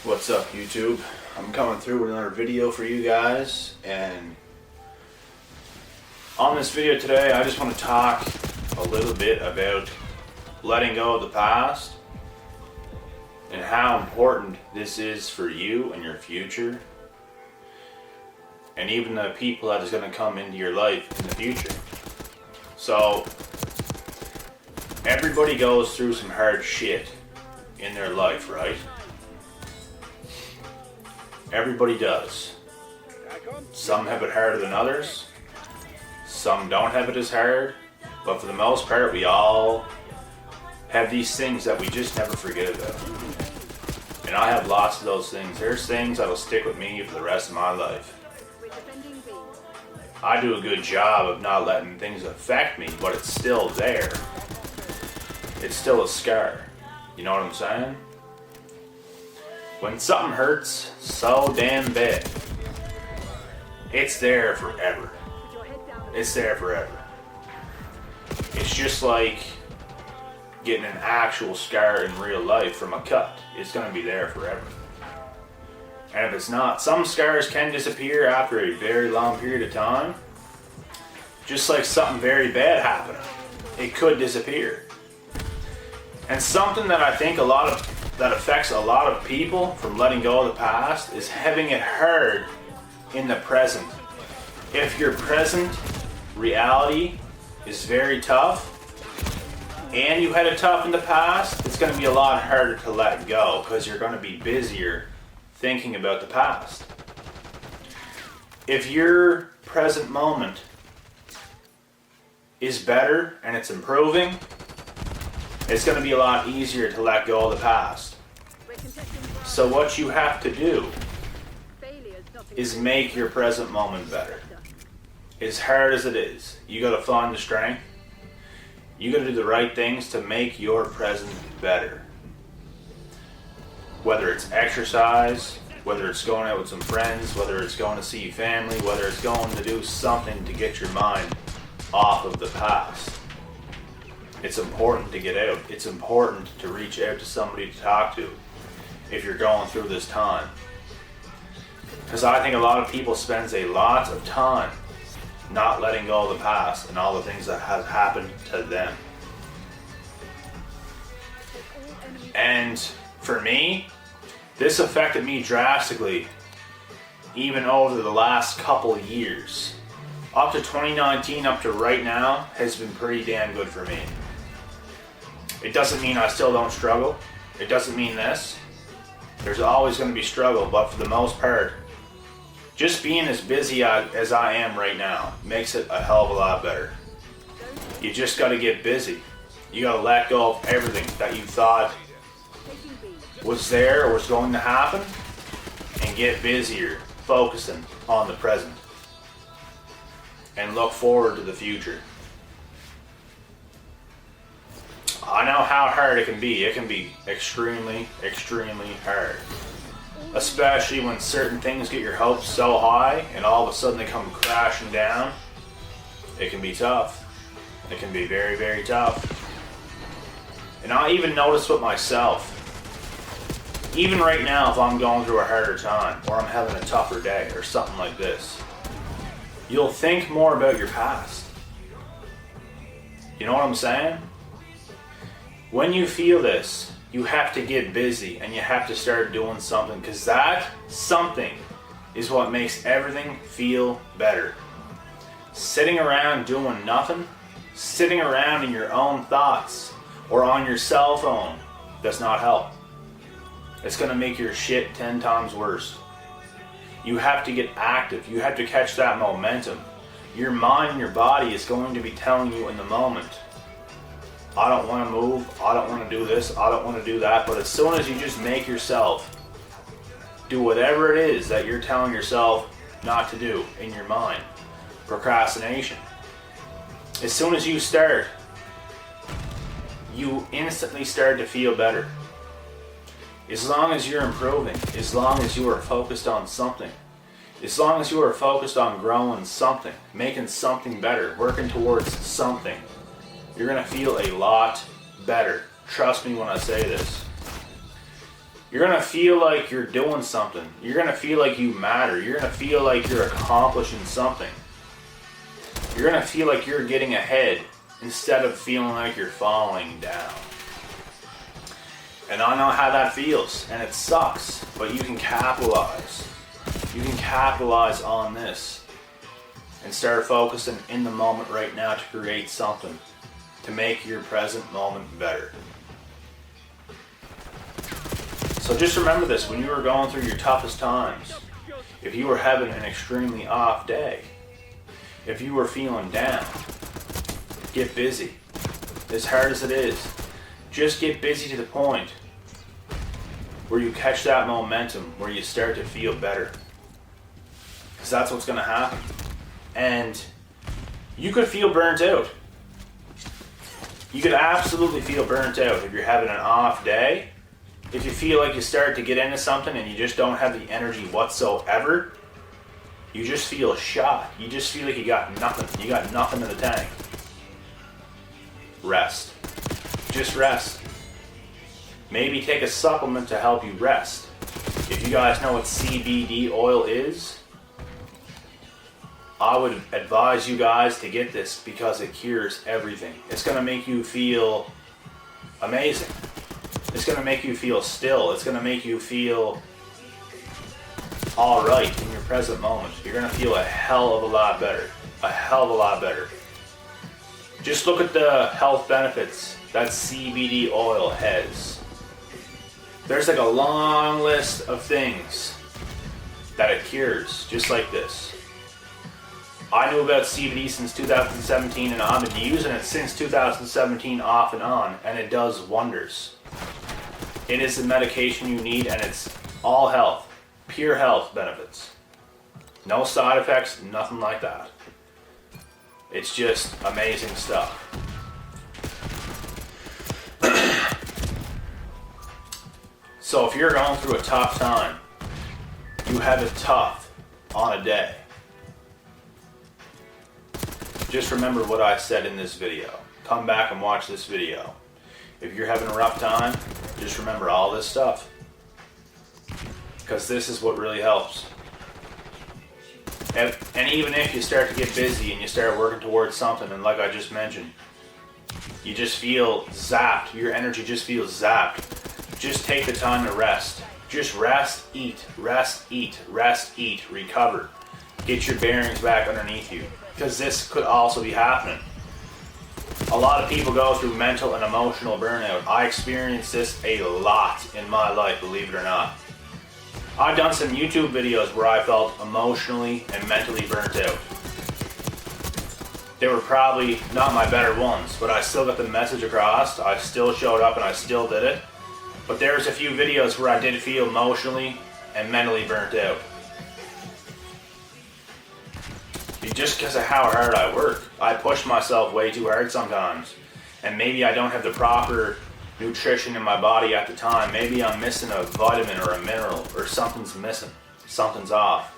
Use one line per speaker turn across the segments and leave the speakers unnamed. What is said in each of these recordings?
What's up, YouTube? I'm coming through with another video for you guys, and on this video today I just want to talk a little bit about letting go of the past and how important this is for you and your future, and even the people that is going to come into your life in the future. So everybody goes through some hard shit in their life, right? Everybody does. Some have it harder than others. Some don't have it as hard. But for the most part, we all have these things that we just never forget about. And I have lots of those things. There's things that'll stick with me for the rest of my life. I do a good job of not letting things affect me, but it's still there. It's still a scar. You know what I'm saying? When something hurts so damn bad, it's there forever. It's there forever. It's just like getting an actual scar in real life from a cut. It's going to be there forever. And if it's not, some scars can disappear after a very long period of time. Just like something very bad happened, it could disappear. And something that I think that affects a lot of people from letting go of the past is having it hard in the present. If your present reality is very tough and you had it tough in the past, it's going to be a lot harder to let go because you're going to be busier thinking about the past. If your present moment is better and it's improving, it's going to be a lot easier to let go of the past. So what you have to do is make your present moment better. As hard as it is, you got to find the strength. You got to do the right things to make your present better. Whether it's exercise, whether it's going out with some friends, whether it's going to see family, whether it's going to do something to get your mind off of the past. It's important to get out. It's important to reach out to somebody to talk to if you're going through this time. Because I think a lot of people spends a lot of time not letting go of the past and all the things that have happened to them. And for me, this affected me drastically even over the last couple of years. Up to 2019, up to right now, has been pretty damn good for me. It doesn't mean I still don't struggle. It doesn't mean this. There's always going to be struggle, but for the most part, just being as busy as I am right now makes it a hell of a lot better. You just got to get busy. You got to let go of everything that you thought was there or was going to happen and get busier focusing on the present and look forward to the future. I know how hard it can be. It can be extremely, extremely hard. Especially when certain things get your hopes so high and all of a sudden they come crashing down. It can be tough. It can be very, very tough. And I even notice with myself, even right now if I'm going through a harder time or I'm having a tougher day or something like this, you'll think more about your past. You know what I'm saying? When you feel this, you have to get busy and you have to start doing something, because that something is what makes everything feel better. Sitting around doing nothing, sitting around in your own thoughts or on your cell phone does not help. It's going to make your shit 10 times worse. You have to get active. You have to catch that momentum. Your mind and your body is going to be telling you in the moment, I don't want to move, I don't want to do this, I don't want to do that. But as soon as you just make yourself do whatever it is that you're telling yourself not to do in your mind, procrastination, as soon as you start, you instantly start to feel better. As long as you're improving, as long as you are focused on something, as long as you are focused on growing something, making something better, working towards something, you're going to feel a lot better. Trust me when I say this. You're going to feel like you're doing something. You're going to feel like you matter. You're going to feel like you're accomplishing something. You're going to feel like you're getting ahead instead of feeling like you're falling down. And I know how that feels, and it sucks, but you can capitalize. You can capitalize on this and start focusing in the moment right now to create something to make your present moment better. So just remember this, when you are going through your toughest times, if you were having an extremely off day, if you were feeling down, get busy. As hard as it is, just get busy to the point where you catch that momentum, where you start to feel better. Because that's what's going to happen. And you could feel burnt out. You could absolutely feel burnt out if you're having an off day. If you feel like you start to get into something and you just don't have the energy whatsoever, you just feel shot. You just feel like you got nothing. You got nothing in the tank. Rest. Just rest. Maybe take a supplement to help you rest. If you guys know what CBD oil is, I would advise you guys to get this because it cures everything. It's going to make you feel amazing. It's going to make you feel still. It's going to make you feel alright in your present moment. You're going to feel a hell of a lot better. A hell of a lot better. Just look at the health benefits that CBD oil has. There's like a long list of things that it cures, just like this. I knew about CBD since 2017 and I've been using it since 2017 off and on, and it does wonders. It is the medication you need, and it's all health, pure health benefits. No side effects, nothing like that. It's just amazing stuff. So if you're going through a tough time, you have it tough on a day, just remember what I said in this video. Come back and watch this video. If you're having a rough time, just remember all this stuff, because this is what really helps. And even if you start to get busy and you start working towards something, and like I just mentioned, you just feel zapped, your energy just feels zapped, just take the time to rest. Just rest, eat, rest, eat, rest, eat, recover. Get your bearings back underneath you, because this could also be happening. A lot of people go through mental and emotional burnout. I experienced this a lot in my life, believe it or not. I've done some YouTube videos where I felt emotionally and mentally burnt out. They were probably not my better ones, but I still got the message across. I still showed up and I still did it. But there's a few videos where I did feel emotionally and mentally burnt out. Just because of how hard I work. I push myself way too hard sometimes. And maybe I don't have the proper nutrition in my body at the time. Maybe I'm missing a vitamin or a mineral, or something's missing. Something's off.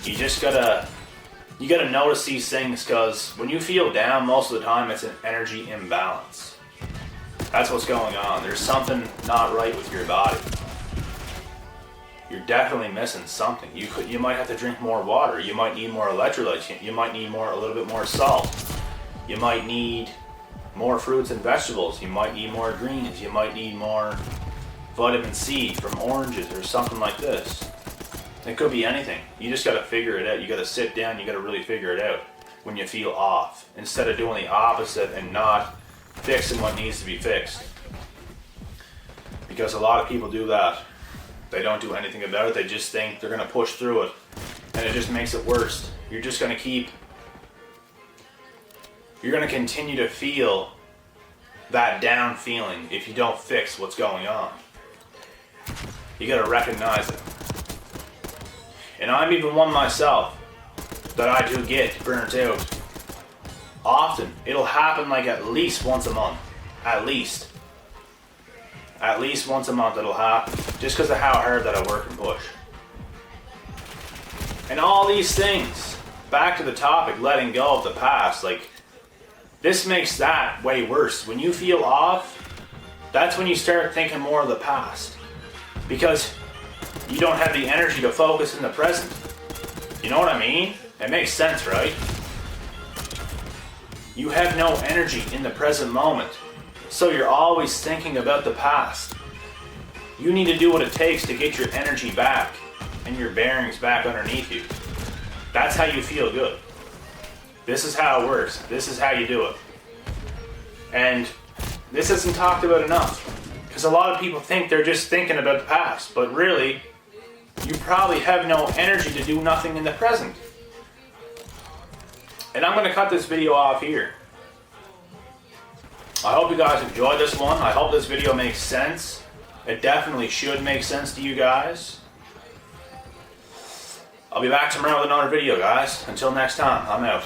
You gotta notice these things, because when you feel down, most of the time it's an energy imbalance. That's what's going on. There's something not right with your body. You're definitely missing something. You might have to drink more water. You might need more electrolytes. You might need a little bit more salt. You might need more fruits and vegetables. You might need more greens. You might need more vitamin C from oranges or something like this. It could be anything. You just got to figure it out. You got to sit down. You got to really figure it out when you feel off, instead of doing the opposite and not fixing what needs to be fixed. Because a lot of people do that. They don't do anything about it. They just think they're going to push through it, and it just makes it worse. You're just going to continue to feel that down feeling if you don't fix what's going on. You got to recognize it. And I'm even one myself that I do get burnt out often. It'll happen like at least once a month. At least once a month it'll happen, just because of how hard that I work and push. And all these things, back to the topic, letting go of the past, like, this makes that way worse. When you feel off, that's when you start thinking more of the past. because you don't have the energy to focus in the present. You know what I mean? It makes sense, right? You have no energy in the present moment, so you're always thinking about the past. You need to do what it takes to get your energy back and your bearings back underneath you. That's how you feel good. This is how it works. This is how you do it. And this isn't talked about enough, because a lot of people think they're just thinking about the past, but really, you probably have no energy to do nothing in the present. And I'm going to cut this video off here. I hope you guys enjoyed this one. I hope this video makes sense. It definitely should make sense to you guys. I'll be back tomorrow with another video, guys. Until next time, I'm out.